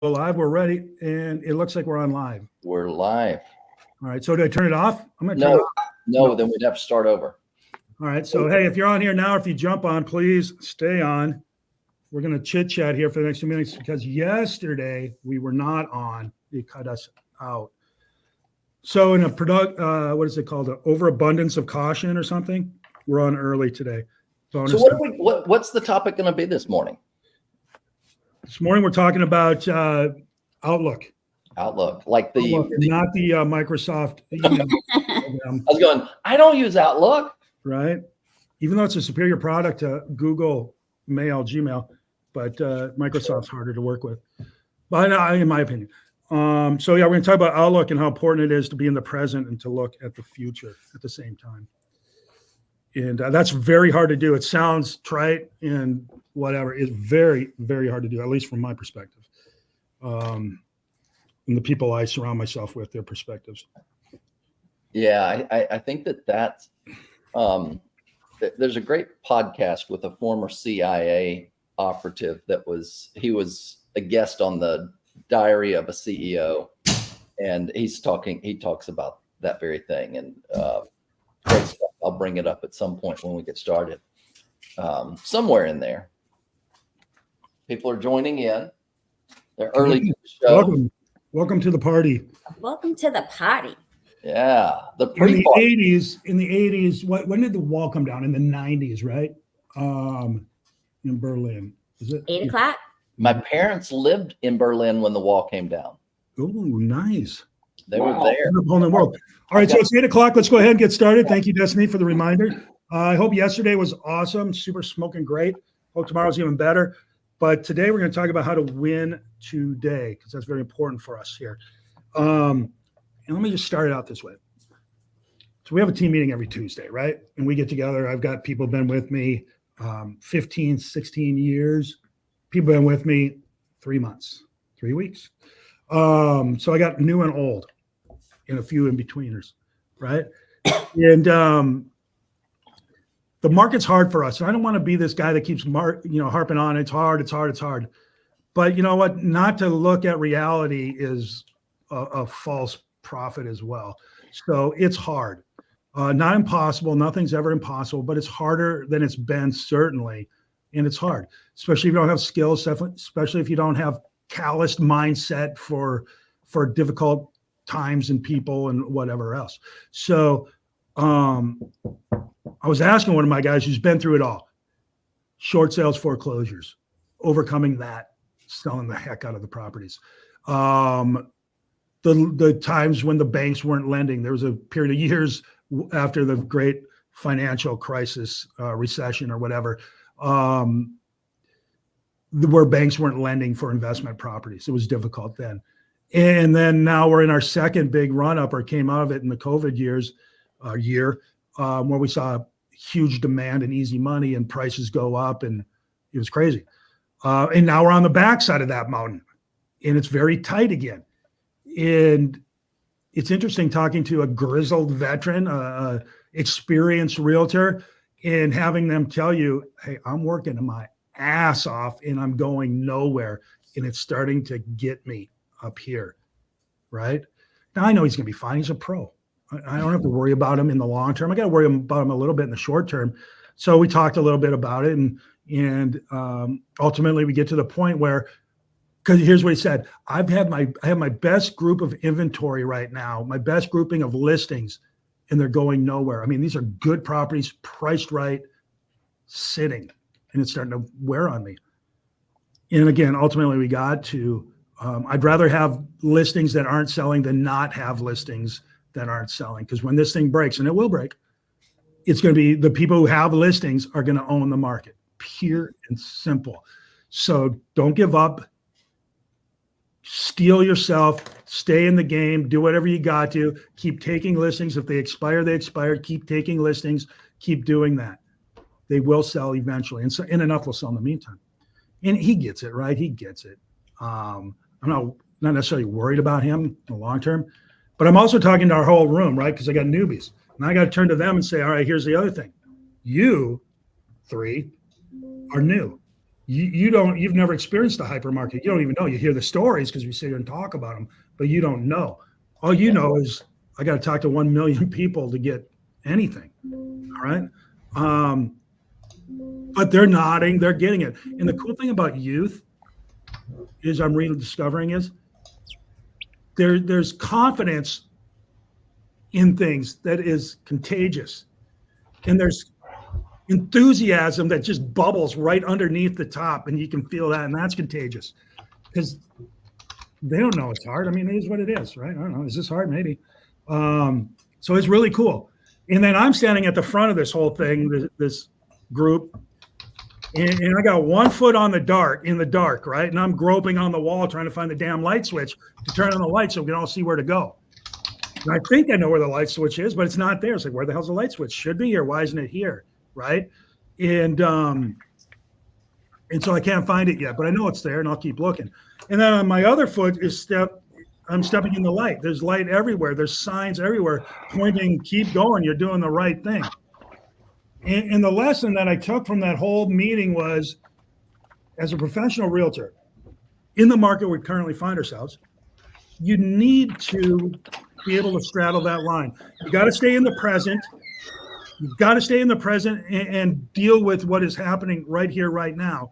Live, we're ready, and it looks like we're on live. We're live. All right, so do I turn it off? I'm going to turn No, it off. no, then we'd have to start over. All right, so hey, if you're on here now, if you jump on, please stay on. We're going to chit chat here for the next 2 minutes because yesterday we were not on. They cut us out. So in a what is it called? An overabundance of caution or something? We're on early today. So what's the topic going to be this morning? This morning we're talking about Outlook. Outlook, like not the Microsoft email program. I was going, I don't use Outlook. Right. Even though it's a superior product to Google Mail, Gmail, but Microsoft's harder to work with. But in my opinion. So yeah, we're going to talk about Outlook and how important it is to be in the present and to look at the future at the same time. And that's very hard to do. It sounds trite and whatever. It's very, very hard to do, at least from my perspective. And the people I surround myself with, their perspectives. Yeah, I think that's there's a great podcast with a former CIA operative he was a guest on the Diary of a CEO, and he talks about that very thing. And I'll bring it up at some point when we get started. Somewhere in there, people are joining in. They're early to the show. Welcome to the party. Welcome to the party. Yeah, in the 80s. When did the wall come down? In the 90s, right? In Berlin. Is it 8 o'clock? My parents lived in Berlin when the wall came down. Oh, nice. They were there. Whole new world. All right, so it's 8 o'clock. Let's go ahead and get started. Thank you, Destiny, for the reminder. I hope yesterday was awesome, super smoking great. Hope tomorrow's even better. But today we're going to talk about how to win today because that's very important for us here. And let me just start it out this way. So we have a team meeting every Tuesday, right? And we get together. I've got people been with me 15, 16 years. People been with me 3 months, 3 weeks. So I got new and old and a few in-betweeners, right? And the market's hard for us. And I don't want to be this guy that keeps harping on it's hard. But you know what? Not to look at reality is a false prophet as well. So it's hard. Not impossible. Nothing's ever impossible, but it's harder than it's been, certainly. And it's hard, especially if you don't have skills, especially if you don't have calloused mindset for difficult times and people and whatever else. So I was asking one of my guys who's been through it all, short sales, foreclosures, overcoming that, selling the heck out of the properties. The times when the banks weren't lending, there was a period of years after the great financial crisis, recession or whatever, where banks weren't lending for investment properties. It was difficult then. And then now we're in our second big run up or came out of it in the COVID year, where we saw huge demand and easy money and prices go up and it was crazy. And now we're on the backside of that mountain and it's very tight again. And it's interesting talking to a grizzled veteran, experienced realtor, and having them tell you, hey, I'm working my ass off and I'm going nowhere. And it's starting to get me up here, right? Now I know he's going to be fine. He's a pro. I don't have to worry about him in the long term. I got to worry about him a little bit in the short term. So we talked a little bit about it. And ultimately we get to the point where, because here's what he said, I have my best group of inventory right now, my best grouping of listings, and they're going nowhere. I mean, these are good properties, priced right, sitting, and it's starting to wear on me. And again, ultimately we got to, I'd rather have listings that aren't selling than not have listings that aren't selling. Because when this thing breaks, and it will break, it's going to be the people who have listings are going to own the market, pure and simple. So don't give up. Steel yourself, stay in the game, do whatever you got to, keep taking listings. If they expire, they expire. Keep taking listings, keep doing that. They will sell eventually. And enough will sell in the meantime. And he gets it, right? He gets it. I'm not necessarily worried about him in the long term, but I'm also talking to our whole room, right? Because I got newbies. And I got to turn to them and say, all right, here's the other thing. You three are new. you've never experienced the hypermarket. You don't even know. You hear the stories because we sit here and talk about them, but you don't know. All you know is I got to talk to 1 million people to get anything. All right. But they're nodding, they're getting it. And the cool thing about youth is I'm really discovering is there's confidence in things that is contagious. And there's enthusiasm that just bubbles right underneath the top, and you can feel that, and that's contagious because they don't know it's hard. I mean, it is what it is, right? I don't know. Is this hard? Maybe. So it's really cool. And then I'm standing at the front of this whole thing, this group, and I got 1 foot in the dark, right? And I'm groping on the wall trying to find the damn light switch to turn on the light so we can all see where to go. And I think I know where the light switch is, but it's not there. It's like, where the hell's the light switch? Should be here. Why isn't it here? Right. And so I can't find it yet, but I know it's there and I'll keep looking. And then on my other foot is I'm stepping in the light. There's light everywhere. There's signs everywhere pointing, keep going. You're doing the right thing. And the lesson that I took from that whole meeting was, as a professional realtor in the market we currently find ourselves, you need to be able to straddle that line. You got to stay in the present. You've got to stay in the present and deal with what is happening right here, right now.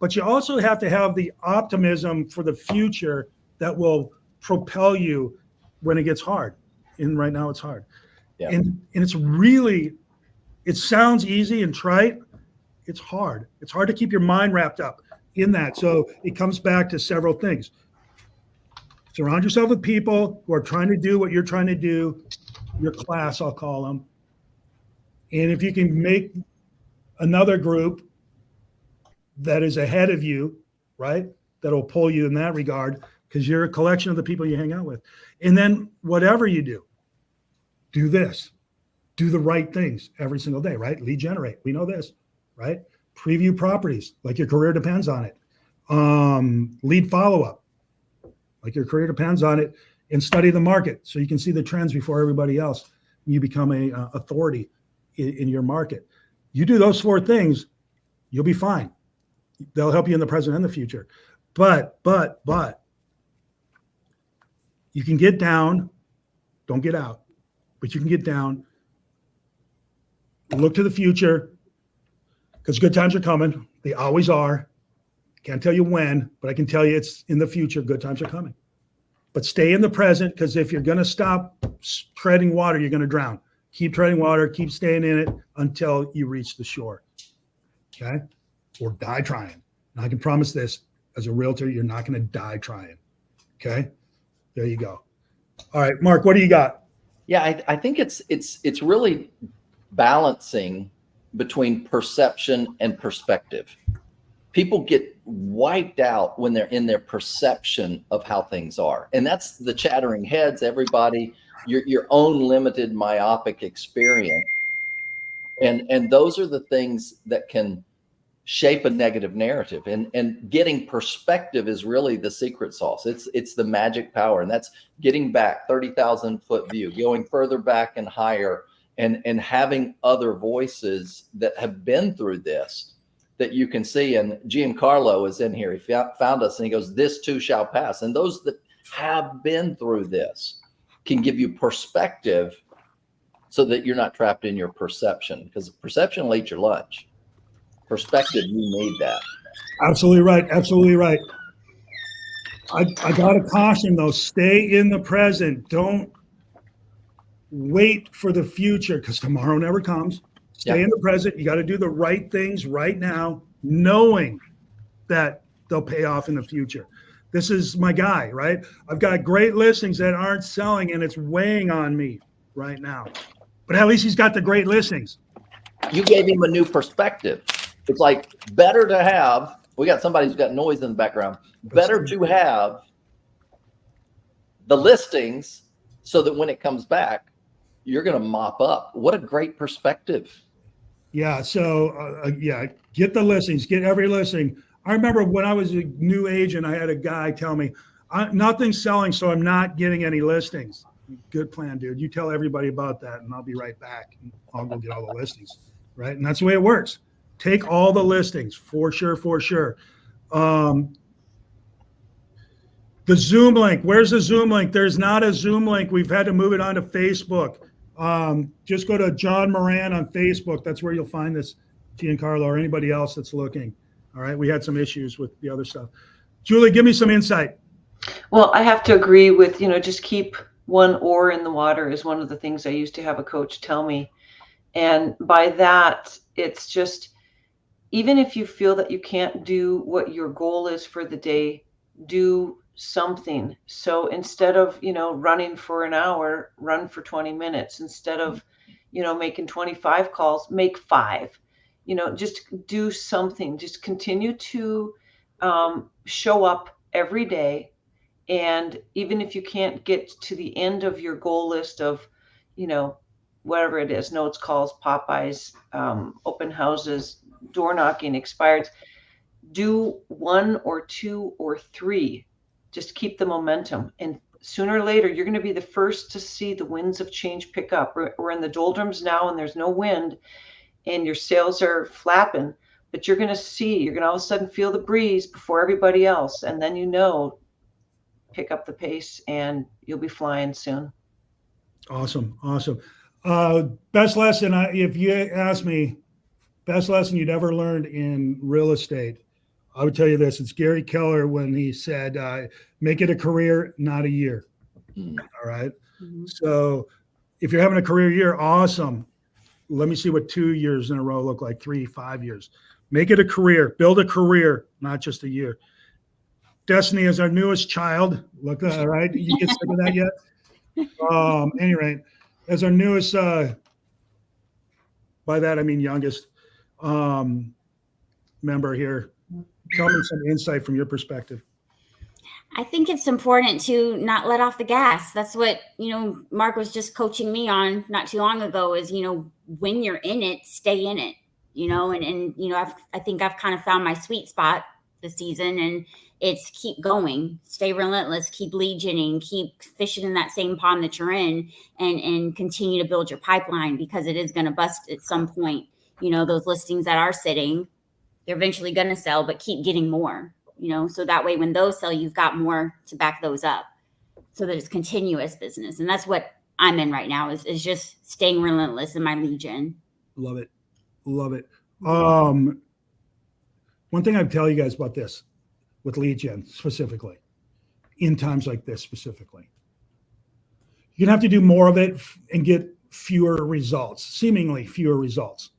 But you also have to have the optimism for the future that will propel you when it gets hard. And right now it's hard. Yeah. And it's really, it sounds easy and trite. It's hard. It's hard to keep your mind wrapped up in that. So it comes back to several things. Surround yourself with people who are trying to do what you're trying to do, your class, I'll call them. And if you can make another group that is ahead of you, right, that'll pull you in that regard, because you're a collection of the people you hang out with. And then whatever you do this. Do the right things every single day, right? Lead generate. We know this, right? Preview properties, like your career depends on it. Lead follow-up, like your career depends on it. And study the market so you can see the trends before everybody else. You become a authority in your market. You do those 4 things, you'll be fine. They'll help you in the present and the future. But you can get down, don't get out, but you can get down, look to the future, because good times are coming. They always are. Can't tell you when, but I can tell you it's in the future. Good times are coming. But stay in the present, because if you're going to stop treading water, you're going to drown. Keep treading water, keep staying in it until you reach the shore. Okay? Or die trying. And I can promise this, as a realtor, you're not going to die trying. Okay? There you go. All right, Mark, what do you got? Yeah, I think it's really balancing between perception and perspective. People get wiped out when they're in their perception of how things are. And that's the chattering heads, everybody, your own limited myopic experience. And those are the things that can shape a negative narrative. And getting perspective is really the secret sauce. It's the magic power. And that's getting back 30,000 foot view, going further back and higher, and having other voices that have been through this that you can see. And Giancarlo is in here. He found us and he goes, this too shall pass. And those that have been through this can give you perspective so that you're not trapped in your perception, because perception will eat your lunch. Perspective, you need that. Absolutely right. Absolutely right. I got to caution though, stay in the present. Don't wait for the future, because tomorrow never comes. Stay in the present. You got to do the right things right now, knowing that they'll pay off in the future. This is my guy, right? I've got great listings that aren't selling, and it's weighing on me right now. But at least he's got the great listings. You gave him a new perspective. It's like better to have, we got somebody who's got noise in the background, better to have the listings so that when it comes back, you're going to mop up. What a great perspective. Yeah. So get the listings, get every listing. I remember when I was a new agent, I had a guy tell me, nothing's selling, so I'm not getting any listings. Good plan, dude. You tell everybody about that, and I'll be right back. And I'll go get all the listings, right? And that's the way it works. Take all the listings for sure. The Zoom link. Where's the Zoom link? There's not a Zoom link. We've had to move it onto Facebook. Just go to John Moran on Facebook. That's where you'll find this, Giancarlo, or anybody else that's looking. All right. We had some issues with the other stuff. Julie, give me some insight. Well, I have to agree with, just keep one oar in the water is one of the things I used to have a coach tell me. And by that, it's just, even if you feel that you can't do what your goal is for the day, do something. So instead of, running for an hour, run for 20 minutes. Instead of, making 25 calls, make 5. Just do something. Just continue to show up every day. And even if you can't get to the end of your goal list of, whatever it is, notes, calls, Popeyes, open houses, door knocking, expireds, do 1 or 2 or 3. Just keep the momentum. And sooner or later, you're going to be the first to see the winds of change pick up. We're in the doldrums now and there's no wind and your sails are flapping, but you're going to all of a sudden feel the breeze before everybody else. And then, pick up the pace and you'll be flying soon. Awesome. Best lesson, if you ask me, best lesson you'd ever learned in real estate, I would tell you this. It's Gary Keller when he said, make it a career, not a year. All right. Mm-hmm. So if you're having a career year, awesome. Let me see what 2 years in a row look like, 3, 5 years. Make it a career. Build a career, not just a year. Destiny is our newest child. Look, all right. You get sick of that yet? Any rate, as our newest, by that I mean youngest member here. Tell me some insight from your perspective. I think it's important to not let off the gas. That's what, Mark was just coaching me on not too long ago is, when you're in it, stay in it, I think I've kind of found my sweet spot this season, and it's keep going, stay relentless, keep lead genning, keep fishing in that same pond that you're in, and continue to build your pipeline, because it is going to bust at some point. Those listings that are sitting, they're eventually going to sell, but keep getting more, so that way when those sell, you've got more to back those up, so that it's continuous business. And that's what I'm in right now is just staying relentless in my lead gen. Love it. One thing I'd tell you guys about this with lead gen specifically, in times like this specifically, you're going to have to do more of it and get fewer results, seemingly fewer results.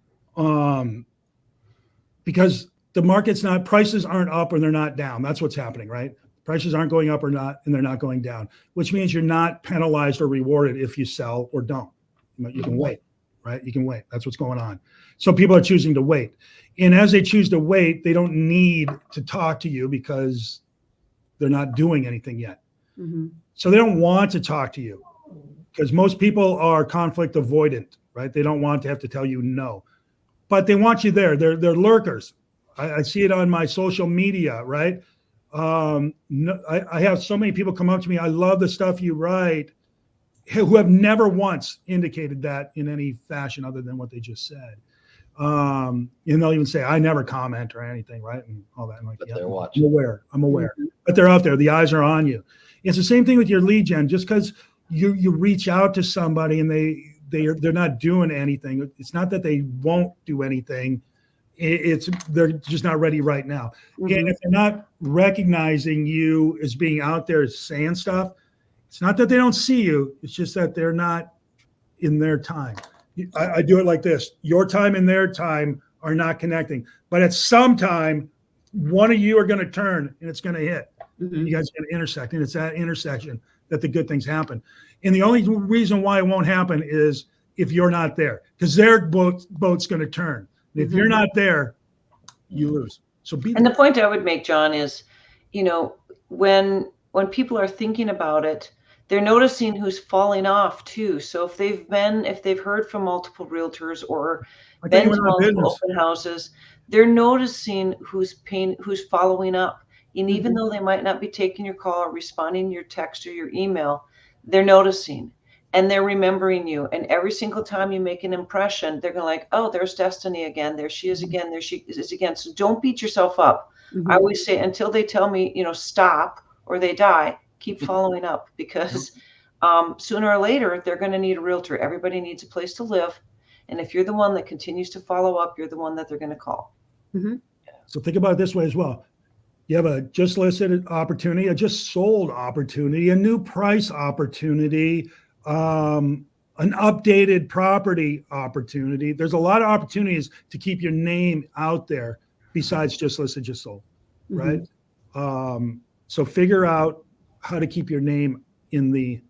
Because the market's prices aren't up or they're not down. That's what's happening, right? Prices aren't going up or not, and they're not going down, which means you're not penalized or rewarded if you sell or don't. You can wait, right? You can wait. That's what's going on. So people are choosing to wait. And as they choose to wait, they don't need to talk to you because they're not doing anything yet. Mm-hmm. So they don't want to talk to you because most people are conflict avoidant, right? They don't want to have to tell you no. But they want you there. They're lurkers. I see it on my social media, right? I have so many people come up to me. I love the stuff you write, who have never once indicated that in any fashion other than what they just said. And they'll even say, I never comment or anything, right? And all that. I'm like, but yeah, they're watching. I'm aware. Mm-hmm. But they're out there. The eyes are on you. It's the same thing with your lead gen. Just because you reach out to somebody and they're not doing anything. It's not that they won't do anything. It's they're just not ready right now. Mm-hmm. And if they're not recognizing you as being out there saying stuff, it's not that they don't see you. It's just that they're not in their time. I do it like this. Your time and their time are not connecting. But at some time, one of you are going to turn and it's going to hit. Mm-hmm. You guys are going to intersect. And it's that intersection that the good things happen. And the only reason why it won't happen is if you're not there, because their boat's going to turn. And if you're not there, you lose. So be there. And the point I would make, John, is, when people are thinking about it, they're noticing who's falling off too. So if they've heard from multiple realtors or been to multiple open houses, they're noticing who's following up. And even though they might not be taking your call or responding to your text or your email, they're noticing. and they're remembering you. And every single time you make an impression, they're going like, oh, there's Destiny again. There she is again. There she is again. So don't beat yourself up. Mhm. I always say, until they tell me, stop or they die, keep following up, because sooner or later, they're going to need a realtor. Everybody needs a place to live. And if you're the one that continues to follow up, you're the one that they're going to call. Mhm. So think about it this way as well. You have a just listed opportunity, a just sold opportunity, a new price opportunity, an updated property opportunity. There's a lot of opportunities to keep your name out there besides just listed, just sold, right? So figure out how to keep your name in the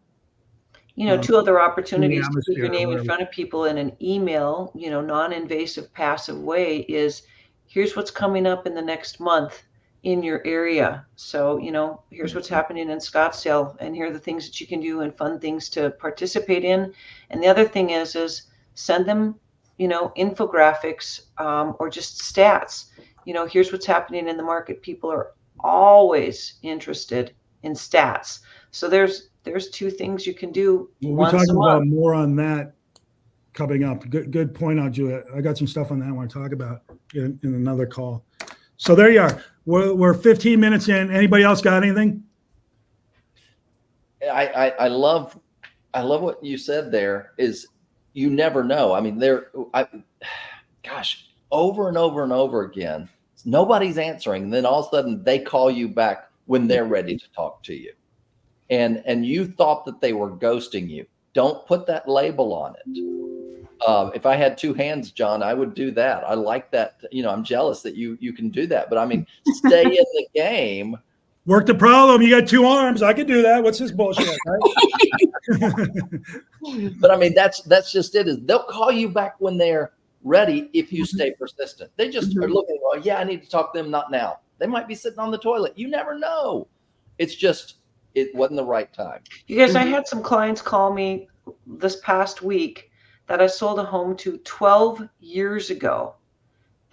Two other opportunities to atmosphere put your name or in whatever. front of people in an email, non-invasive, passive way is, here's what's coming up in the next month in your area. So, here's what's happening in Scottsdale, and here are the things that you can do and fun things to participate in. And the other thing is send them, infographics, or just stats. Here's what's happening in the market. People are always interested in stats. So there's two things you can do We'll be once a talking about month. more on that coming up. Good point out, Julia. I got some stuff on that I want to talk about in another call. So there you are. We're 15 minutes in. Anybody else got anything? I love what you said there. Is you never know. I mean, gosh, over and over and over again, nobody's answering. And then all of a sudden they call you back when they're ready to talk to you. And you thought that they were ghosting you. Don't put that label on it. If I had two hands, John, I would do that. I like that. I'm jealous that you can do that. But I mean, stay in the game. Work the problem. You got two arms. I could do that. What's this bullshit? Right? But I mean, that's just it. Is they'll call you back when they're ready if you stay persistent. They just are looking. Well, yeah, I need to talk to them. Not now. They might be sitting on the toilet. You never know. It's just it wasn't the right time. You guys, I had some clients call me this past week that I sold a home to 12 years ago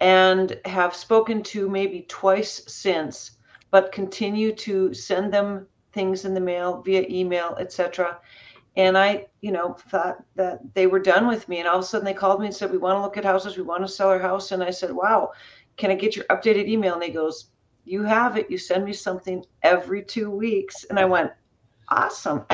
and have spoken to maybe twice since, but continue to send them things in the mail, via email, etc. And I, thought that they were done with me. And all of a sudden they called me and said, we want to look at houses. We want to sell our house. And I said, wow, can I get your updated email? And he goes, you have it. You send me something every 2 weeks. And I went, awesome.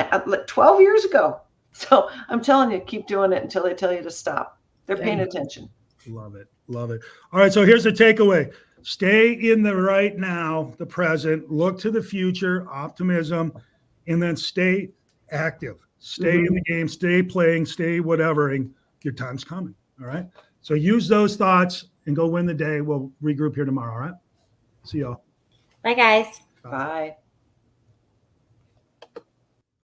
12 years ago. So I'm telling you, keep doing it until they tell you to stop. They're paying attention. Love it. Love it. All right. So here's the takeaway. Stay in the right now, the present, look to the future, optimism, and then stay active. Stay in the game, stay playing, stay whatevering. Your time's coming. All right. So use those thoughts and go win the day. We'll regroup here tomorrow. All right. See y'all. Bye, guys. Bye.